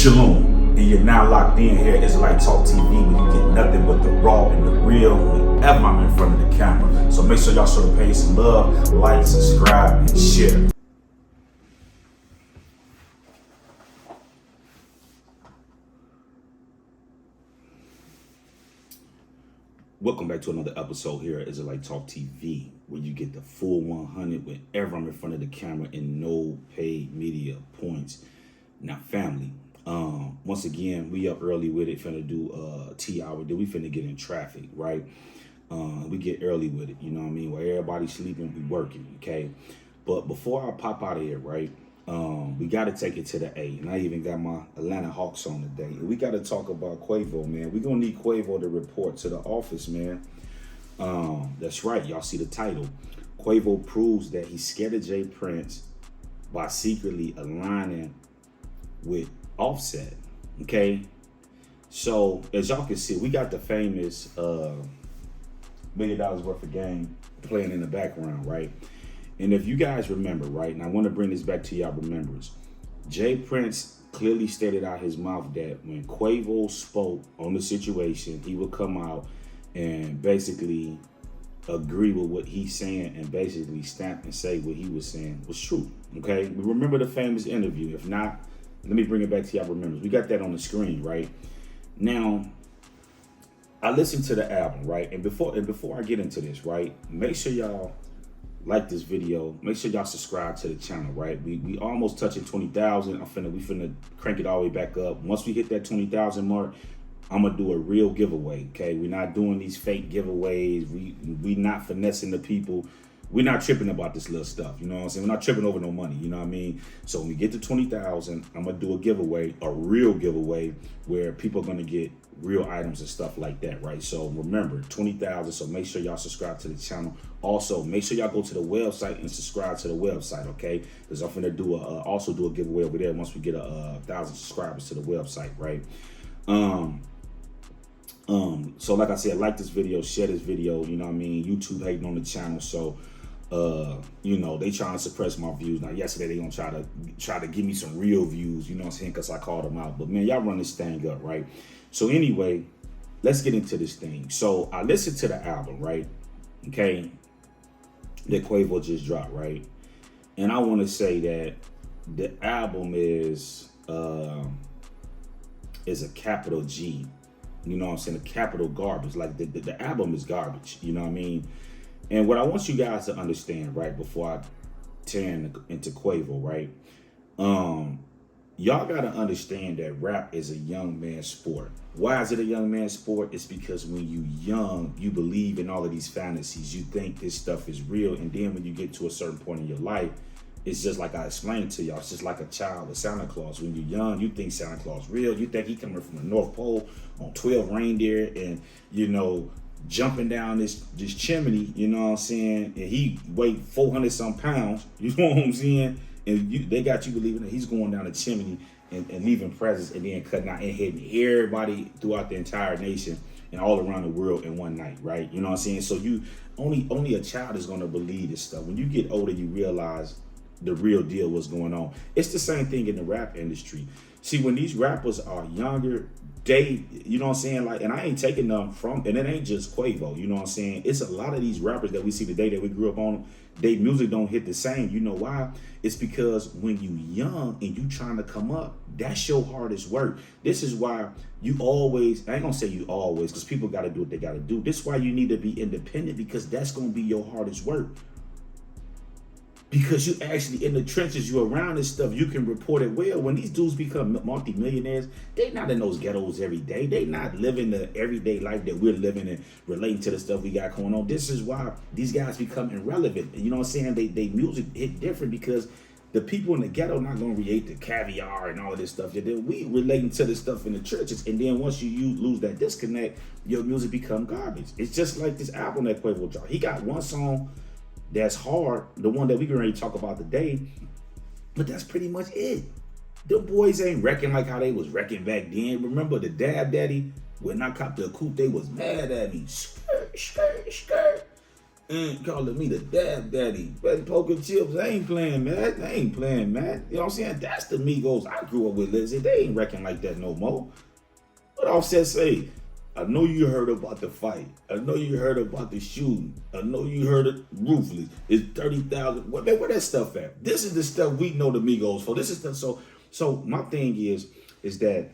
Shalom, and you're now locked in here at Israelite Talk TV, where you get nothing but the raw and the real whenever I'm in front of the camera. So make sure y'all show the page some love, like, subscribe, and share. Welcome back to another episode here at Israelite Talk TV, where you get the full 100 whenever I'm in front of the camera and no paid media points. Now, family, once again, we up early with it, finna do T hour. Then we finna get in traffic, right? We get early with it, you know what I mean? While everybody's sleeping, we working, okay? But before I pop out of here, right? We gotta take it to the A. And I even got my Atlanta Hawks on today. And we gotta talk about Quavo, man. We gonna need Quavo to report to the office, man. That's right, y'all see the title. Quavo proves that he's scared of Jay Prince by secretly aligning with Offset, okay? So as y'all can see, we got the famous $1 million worth of game playing in the background, right? And if you guys remember, right, and I want to bring this back to y'all remembrance, Jay Prince clearly stated out his mouth that when Quavo spoke on the situation, he would come out and basically agree with what he's saying and basically stamp and say what he was saying was true, okay? We remember the famous interview. If not, let me bring it back to y'all remembrance. We got that on the screen, right? Now, I listened to the album, right? And before I get into this, right, make sure y'all like this video. Make sure y'all subscribe to the channel, right? We almost touching 20,000. We finna crank it all the way back up. Once we hit that 20,000 mark, I'm gonna do a real giveaway, okay? We're not doing these fake giveaways. We not finessing the people. We're not tripping about this little stuff, you know what I'm saying? We're not tripping over no money, you know what I mean? So when we get to 20,000, I'm gonna do a giveaway, a real giveaway, where people are gonna get real items and stuff like that, right? So remember, 20,000, so make sure y'all subscribe to the channel. Also, make sure y'all go to the website and subscribe to the website, okay? Because I'm gonna do also do a giveaway over there once we get 1,000 subscribers to the website, right? So like I said, like this video, share this video, you know what I mean? YouTube hating on the channel, so you know, they trying to suppress my views. Now, yesterday they gonna try to give me some real views, you know what I'm saying? Because I called them out. But man, y'all run this thing up, right? So anyway, let's get into this thing. So I listened to the album, right? Okay, that Quavo just dropped, right? And I want to say that the album is a capital G. You know what I'm saying? A capital garbage. Like the album is garbage. You know what I mean? And what I want you guys to understand, right, before I turn into Quavo, right? Y'all got to understand that rap is a young man's sport. Why is it a young man's sport? It's because when you young, you believe in all of these fantasies. You think this stuff is real. And then when you get to a certain point in your life, it's just like I explained to y'all. It's just like a child with Santa Claus. When you're young, you think Santa Claus real. You think he coming from the North Pole on 12 reindeer and, you know, jumping down this chimney, you know what I'm saying? And he weighed 400 some pounds, you know what I'm saying? And they got you believing that he's going down the chimney and leaving presents and then cutting out and hitting everybody throughout the entire nation and all around the world in one night, right? You know what I'm saying? So you only a child is gonna believe this stuff. When you get older, you realize the real deal what's going on. It's the same thing in the rap industry. See, when these rappers are younger, they, you know what I'm saying? Like, and I ain't taking them from, and it ain't just Quavo, you know what I'm saying? It's a lot of these rappers that we see today that we grew up on, they music don't hit the same. You know why? It's because when you young and you trying to come up, that's your hardest work. This is why you always, I ain't gonna say you always, because people gotta do what they gotta do. This is why you need to be independent, because that's gonna be your hardest work. Because you actually in the trenches, you around this stuff, you can report it well. When these dudes become multi-millionaires, they not in those ghettos every day. They not living the everyday life that we're living and relating to the stuff we got going on. This is why these guys become irrelevant. You know what I'm saying? They music hit different because the people in the ghetto not gonna relate to caviar and all of this stuff. We relating to the stuff in the churches, and then once you lose that disconnect, your music become garbage. It's just like this album that Quavo dropped. He got one song that's hard, the one that we can already talk about today, but that's pretty much it. The boys ain't wrecking like how they was wrecking back then. Remember the Dab Daddy? When I copped the coupe, they was mad at me. Skirt, skirt, skirt. and calling me the dab daddy. But poker chips, they ain't playing, man. They ain't playing, man. You know what I'm saying? That's the Migos I grew up with, Lizzie. They ain't wrecking like that no more. But Offset say, I know you heard about the fight. I know you heard about the shooting. I know you heard it ruthless. It's 30,000. Where that stuff at? This is the stuff we know the Migos for. This is the so my thing is that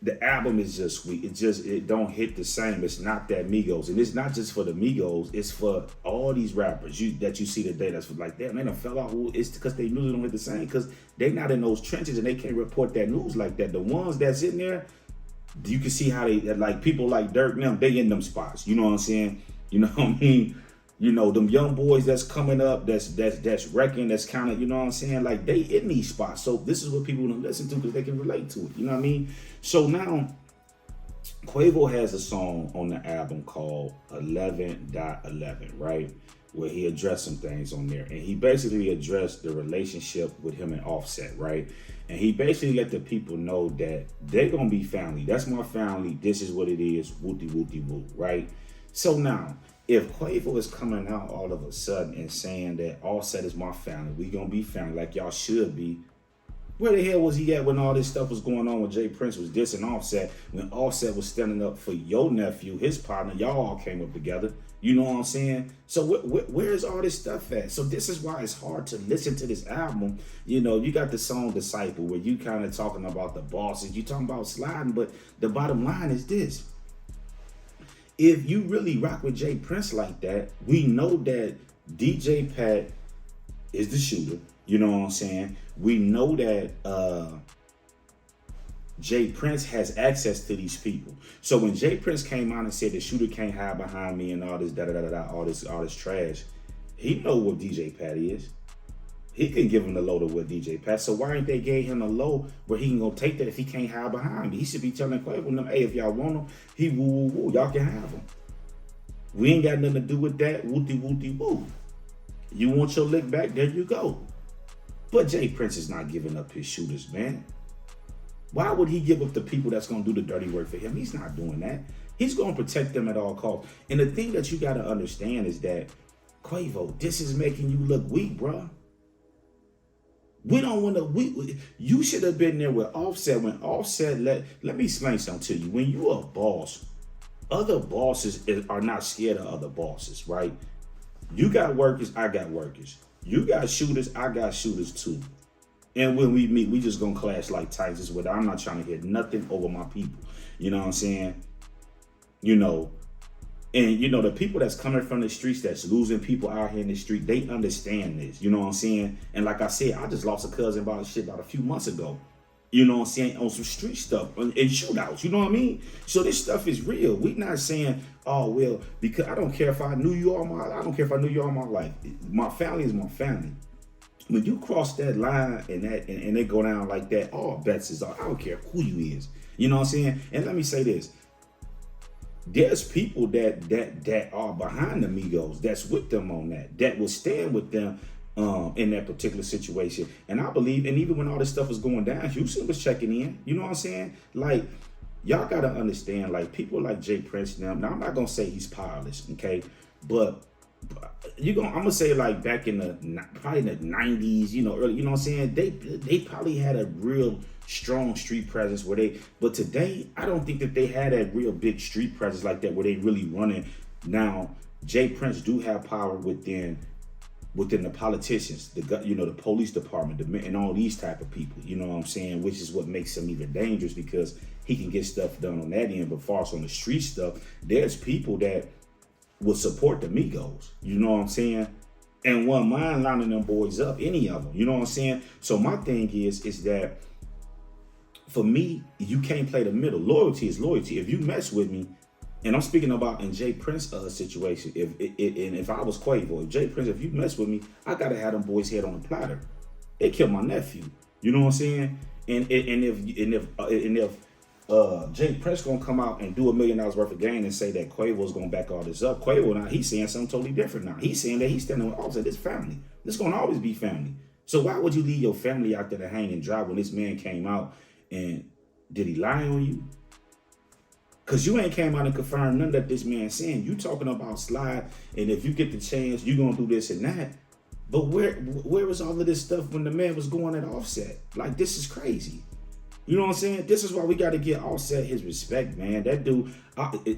the album is just weak. It don't hit the same. It's not that Migos. And it's not just for the Migos. It's for all these rappers that you see today that's like, damn, they done fell out. It's because they music don't hit the same because they not in those trenches and they can't report that news like that. The ones that's in there, you can see how they, like people like Dirk and them, they in them spots. You know what I'm saying? You know what I mean? You know, them young boys that's coming up, that's wrecking, that's kind of, you know what I'm saying? Like, they in these spots. So this is what people want to listen to because they can relate to it. You know what I mean? So now, Quavo has a song on the album called 11.11, right? Where he addressed some things on there. And he basically addressed the relationship with him and Offset, right? And he basically let the people know that they're going to be family. That's my family. This is what it is. Wooty, wooty, woo, right? So now, if Quavo is coming out all of a sudden and saying that Offset is my family, we gonna be family like y'all should be, where the hell was he at when all this stuff was going on when Jay Prince was dissing Offset, when Offset was standing up for your nephew, his partner, y'all all came up together, you know what I'm saying? So where's all this stuff at? So this is why it's hard to listen to this album. You know, you got the song Disciple where you kind of talking about the bosses, you talking about sliding, but the bottom line is this. If you really rock with Jay Prince like that, we know that DJ Pat is the shooter. You know what I'm saying? We know that Jay Prince has access to these people. So when Jay Prince came out and said the shooter can't hide behind me and all this all this trash, he know what DJ Pat is. He can give him the load of what DJ Pat. So why ain't they gave him a load where he can go take that if he can't hide behind me? He should be telling Quavo them, hey, if y'all want him, he woo woo woo. Y'all can have him. We ain't got nothing to do with that. Wooty wooty woo. You want your lick back? There you go. But Jay Prince is not giving up his shooters, man. Why would he give up the people that's gonna do the dirty work for him? He's not doing that. He's gonna protect them at all costs. And the thing that you gotta understand is that Quavo, this is making you look weak, bruh. We don't want to. You should have been there with Offset when Offset let me explain something to you. When you a boss, other bosses are not scared of other bosses, right? You got workers, I got workers. You got shooters, I got shooters too. And when we meet, we just gonna clash like Titans. With I'm not trying to hear nothing over my people. You know what I'm saying? You know. And, you know, the people that's coming from the streets, that's losing people out here in the street, they understand this. You know what I'm saying? And like I said, I just lost a cousin about a few months ago. You know what I'm saying? On some street stuff and shootouts. You know what I mean? So this stuff is real. We not saying, oh, well, because I don't care if I knew you all my life. My family is my family. When you cross that line and they go down like that, all bets is off. I don't care who you is. You know what I'm saying? And let me say this. There's people that are behind the Migos, that's with them on that will stand with them in that particular situation. And I believe, and even when all this stuff was going down, Houston was checking in. You know what I'm saying? Like, y'all gotta understand, like, people like Jay Prince now I'm not gonna say he's powerless, okay? But I'm gonna say, like, back in probably in the 90s, you know, early, you know what I'm saying? They probably had a real strong street presence but today I don't think that they had that real big street presence like that where they really running. Now Jay Prince do have power within the politicians, the police department, and all these type of people, you know what I'm saying, which is what makes him even dangerous because he can get stuff done on that end. But far as on the street stuff, there's people that will support the Migos, you know what I'm saying, and one mind lining them boys up, any of them, you know what I'm saying. So my thing is that for me, you can't play the middle. Loyalty is loyalty. If you mess with me, and I'm speaking about in Jay Prince situation, if I was Quavo, if Jay Prince, if you mess with me, I gotta have them boys head on the platter. They killed my nephew. You know what I'm saying? And if Jay Prince gonna come out and do $1 million worth of gain and say that Quavo's gonna back all this up, Quavo now he's saying something totally different now. He's saying that he's standing with Offset. This family. This gonna always be family. So why would you leave your family out there to hang and dry when this man came out? And did he lie on you? Cause you ain't came out and confirmed none that this man saying. You talking about slide, and if you get the chance, you gonna do this and that. But where was all of this stuff when the man was going at Offset? Like, this is crazy. You know what I'm saying? This is why we got to get Offset his respect, man. That dude,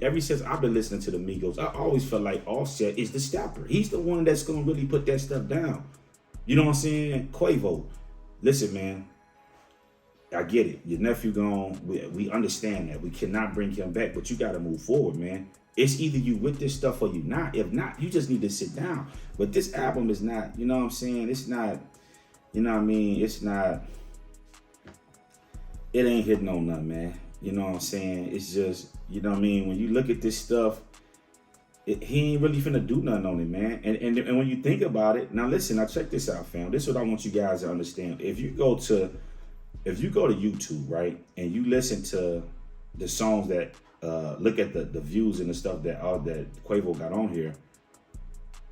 ever since I've been listening to the Migos, I always felt like Offset is the stepper. He's the one that's gonna really put that stuff down. You know what I'm saying? Quavo, listen, man. I get it. Your nephew gone. We understand that. We cannot bring him back, but you got to move forward, man. It's either you with this stuff or you not. If not, you just need to sit down. But this album is not, you know what I'm saying? It's not, you know what I mean? It's not, it ain't hitting on nothing, man. You know what I'm saying? It's just, you know what I mean? When you look at this stuff, he ain't really finna do nothing on it, man. And when you think about it, now listen, now check this out, fam. This is what I want you guys to understand. If you go to YouTube, right, and you listen to the songs that look at the views and the stuff that Quavo got on here,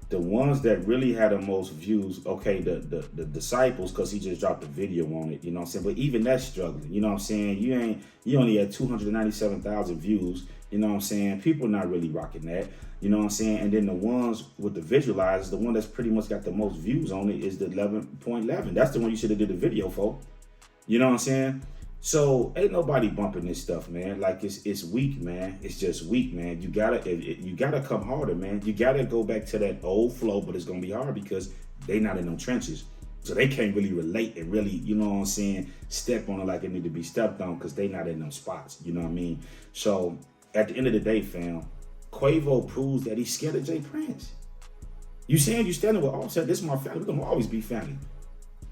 the ones that really had the most views, okay, the Disciples, because he just dropped a video on it, you know what I'm saying? But even that's struggling, you know what I'm saying? You only had 297,000 views, you know what I'm saying? People not really rocking that, you know what I'm saying? And then the ones with the visualizers, the one that's pretty much got the most views on it is the 11.11. That's the one you should have did the video for. You know what I'm saying? So ain't nobody bumping this stuff, man. Like it's weak, man. It's just weak, man. You gotta come harder, man. You gotta go back to that old flow, but it's gonna be hard because they not in them trenches. So they can't really relate and really, you know what I'm saying, step on it like it need to be stepped on because they not in them spots. You know what I mean? So at the end of the day, fam, Quavo proves that he's scared of Jay Prince. You saying you standing with Offset, this is my family. We're gonna always be family.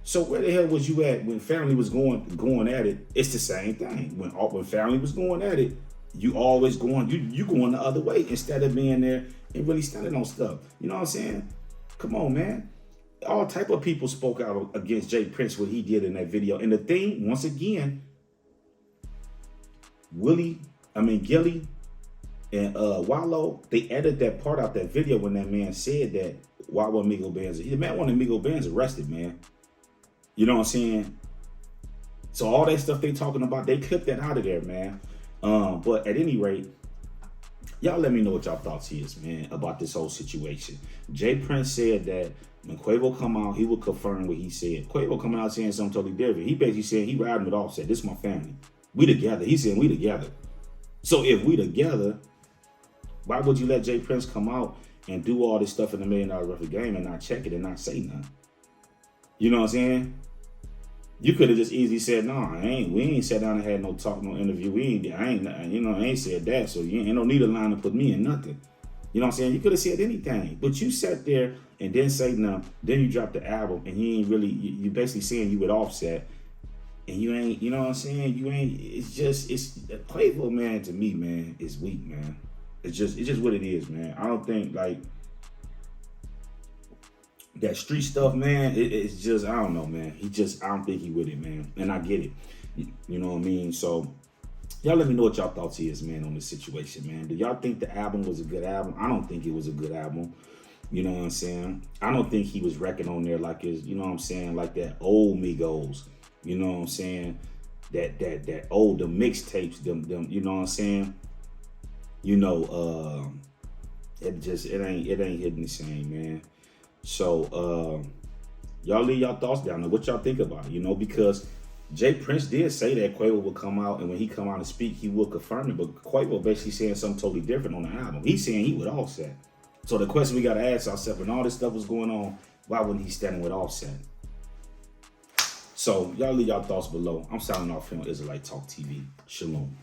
So where the hell was you at when family was going at it? It's the same thing. When family was going at it, you always going the other way instead of being there and really standing on stuff. You know what I'm saying? Come on, man. All type of people spoke out against Jay Prince, what he did in that video. And the thing, once again, Gilly and Wallow, they edited that part out that video when that man said that why were Migos bands? The man wanted Migos bands arrested, man. You know what I'm saying? So all that stuff they talking about, they clipped that out of there, man. But at any rate, y'all let me know what y'all thoughts is, man, about this whole situation. Jay Prince said that when Quavo come out, he will confirm what he said. Quavo coming out saying something totally different. He basically said he riding with Offset. This is my family. We together. He said we together. So if we together, why would you let Jay Prince come out and do all this stuff in the $1 million worth of game and not check it and not say nothing? You know what I'm saying? You could have just easily said, no, we ain't sat down and had no talk, no interview. I ain't said that. So you ain't no need a line to put me in nothing. You know what I'm saying? You could have said anything, but you sat there and didn't say nothing. Then you dropped the album and you ain't really, you basically saying you with Offset and you ain't, you know what I'm saying? It's Quavo, man, to me, man, is weak, man. It's just what it is, man. I don't think that street stuff, man, it's just, I don't know, man. I don't think he with it, man. And I get it. You know what I mean? So, y'all let me know what y'all thoughts is, man, on this situation, man. Do y'all think the album was a good album? I don't think it was a good album. You know what I'm saying? I don't think he was wrecking on there like his, you know what I'm saying, like that old Migos. You know what I'm saying? That old, the mixtapes, them, you know what I'm saying? You know, it ain't hitting the same, man. So y'all leave y'all thoughts down there. What y'all think about it? You know, because Jay Prince did say that Quavo would come out, and when he come out and speak, he will confirm it. But Quavo basically saying something totally different on the album. He's saying he would Offset. So the question we gotta ask ourselves, when all this stuff was going on, why wasn't he standing with Offset? So y'all leave y'all thoughts below. I'm signing off here on Israelite Talk TV. Shalom.